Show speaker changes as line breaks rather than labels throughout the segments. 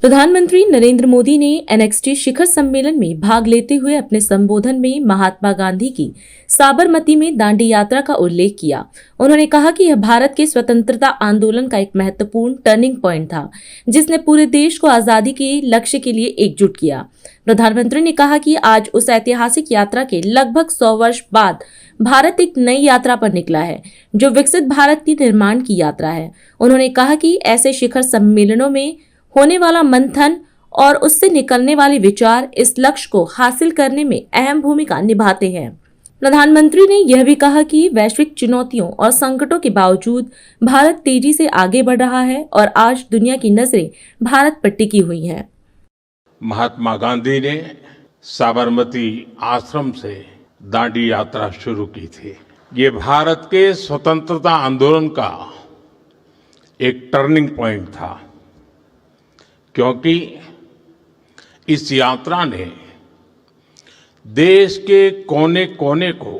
प्रधानमंत्री नरेंद्र मोदी ने एनएक्सटी शिखर सम्मेलन में भाग लेते हुए अपने संबोधन में महात्मा गांधी की साबरमती में दांडी यात्रा का उल्लेख किया। उन्होंने कहा कि यह भारत के स्वतंत्रता आंदोलन का एक महत्वपूर्ण टर्निंग पॉइंट था, जिसने पूरे देश को आजादी के लक्ष्य के लिए एकजुट किया। प्रधानमंत्री ने कहा कि आज उस ऐतिहासिक यात्रा के लगभग 100 वर्ष बाद भारत एक नई यात्रा पर निकला है, जो विकसित भारत के निर्माण की यात्रा है। उन्होंने कहा कि ऐसे शिखर सम्मेलनों में होने वाला मंथन और उससे निकलने वाले विचार इस लक्ष्य को हासिल करने में अहम भूमिका निभाते हैं। प्रधानमंत्री ने यह भी कहा कि वैश्विक चुनौतियों और संकटों के बावजूद भारत तेजी से आगे बढ़ रहा है और आज दुनिया की नजरें भारत पर टिकी हुई हैं।
महात्मा गांधी ने साबरमती आश्रम से दांडी यात्रा शुरू की थी। ये भारत के स्वतंत्रता आंदोलन का एक टर्निंग पॉइंट था, क्योंकि इस यात्रा ने देश के कोने कोने को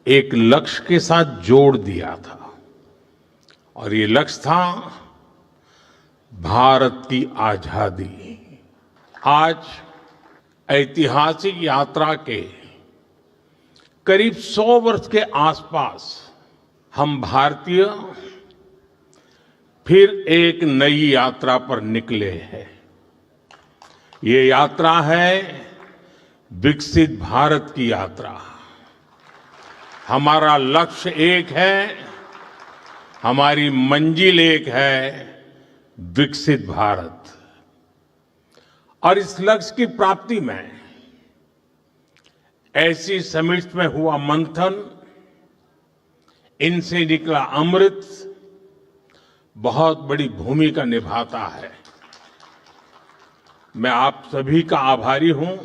एक लक्ष्य के साथ जोड़ दिया था, और ये लक्ष्य था भारत की आजादी। आज ऐतिहासिक यात्रा के करीब 100 वर्ष के आसपास हम भारतीय फिर एक नई यात्रा पर निकले हैं। ये यात्रा है विकसित भारत की यात्रा। हमारा लक्ष्य एक है, हमारी मंजिल एक है, विकसित भारत। और इस लक्ष्य की प्राप्ति में ऐसी समिट्स में हुआ मंथन, इनसे निकला अमृत बहुत बड़ी भूमिका निभाता है। मैं आप सभी का आभारी हूं,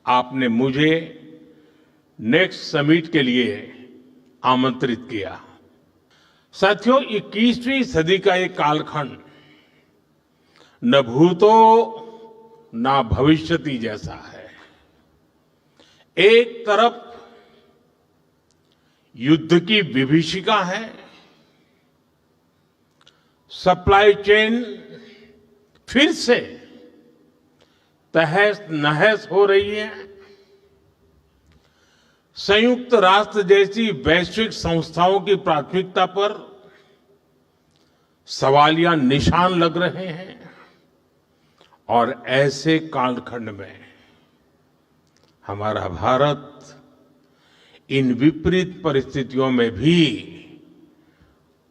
आपने मुझे नेक्स्ट समिट के लिए आमंत्रित किया। साथियों, 21वीं सदी का एक कालखंड न भूतो न भविष्यति जैसा है। एक तरफ युद्ध की विभीषिका है, सप्लाई चेन फिर से तहस नहस हो रही है। संयुक्त राष्ट्र जैसी वैश्विक संस्थाओं की प्राथमिकता पर सवालिया निशान लग रहे हैं, और ऐसे कालखंड में हमारा भारत इन विपरीत परिस्थितियों में भी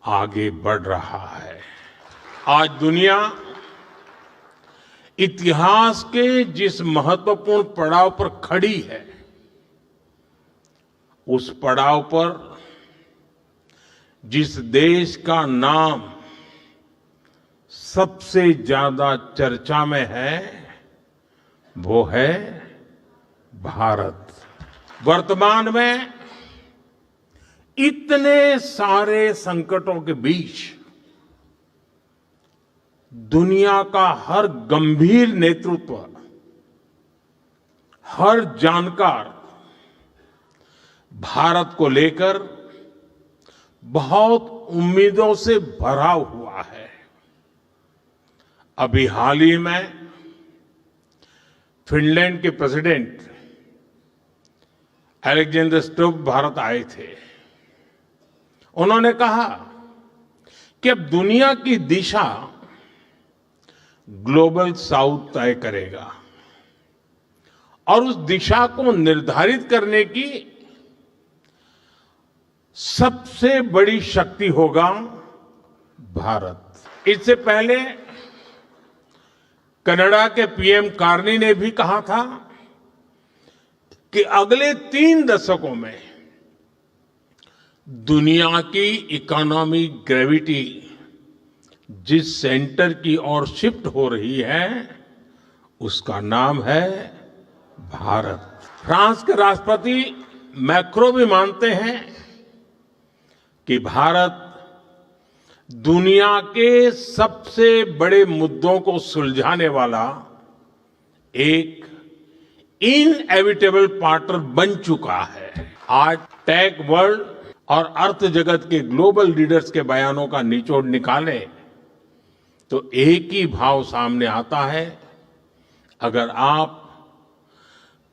आगे बढ़ रहा है। आज दुनिया इतिहास के जिस महत्वपूर्ण पड़ाव पर खड़ी है, उस पड़ाव पर जिस देश का नाम सबसे ज्यादा चर्चा में है, वो है भारत। वर्तमान में इतने सारे संकटों के बीच दुनिया का हर गंभीर नेतृत्व, हर जानकार भारत को लेकर बहुत उम्मीदों से भरा हुआ है। अभी हाल ही में फिनलैंड के प्रेसिडेंट अलेक्जेंडर स्टुब भारत आए थे। उन्होंने कहा कि अब दुनिया की दिशा ग्लोबल साउथ तय करेगा, और उस दिशा को निर्धारित करने की सबसे बड़ी शक्ति होगा भारत। इससे पहले कनाडा के पीएम कार्नी ने भी कहा था कि अगले 3 दशकों में दुनिया की इकोनॉमिक ग्रेविटी जिस सेंटर की ओर शिफ्ट हो रही है, उसका नाम है भारत। फ्रांस के राष्ट्रपति मैक्रो भी मानते हैं कि भारत दुनिया के सबसे बड़े मुद्दों को सुलझाने वाला एक इनएविटेबल पार्टनर बन चुका है। आज टेक वर्ल्ड और अर्थ जगत के ग्लोबल लीडर्स के बयानों का निचोड़ निकालें तो एक ही भाव सामने आता है, अगर आप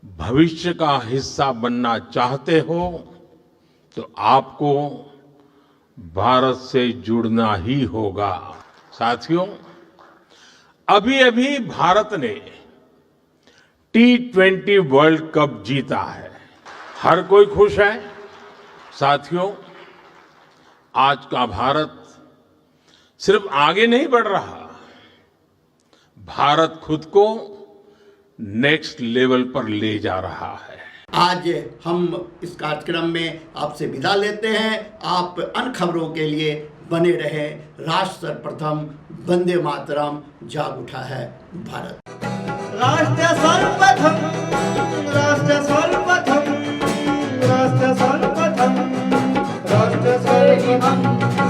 भविष्य का हिस्सा बनना चाहते हो तो आपको भारत से जुड़ना ही होगा। साथियों, अभी-अभी भारत ने T20 वर्ल्ड कप जीता है। हर कोई खुश है। साथियों, आज का भारत सिर्फ आगे नहीं बढ़ रहा, भारत खुद को नेक्स्ट लेवल पर ले जा रहा है।
आज हम इस कार्यक्रम में आपसे विदा लेते हैं। आप अन्य खबरों के लिए बने रहे। राष्ट्र सर्वप्रथम, वंदे मातरम, जाग उठा है भारत।
राष्ट्र सर्वप्रथम, राष्ट्र सर्वप्रथम, राष्ट्र सर्वप्रथम, राष्ट्र सर्वप्रथम।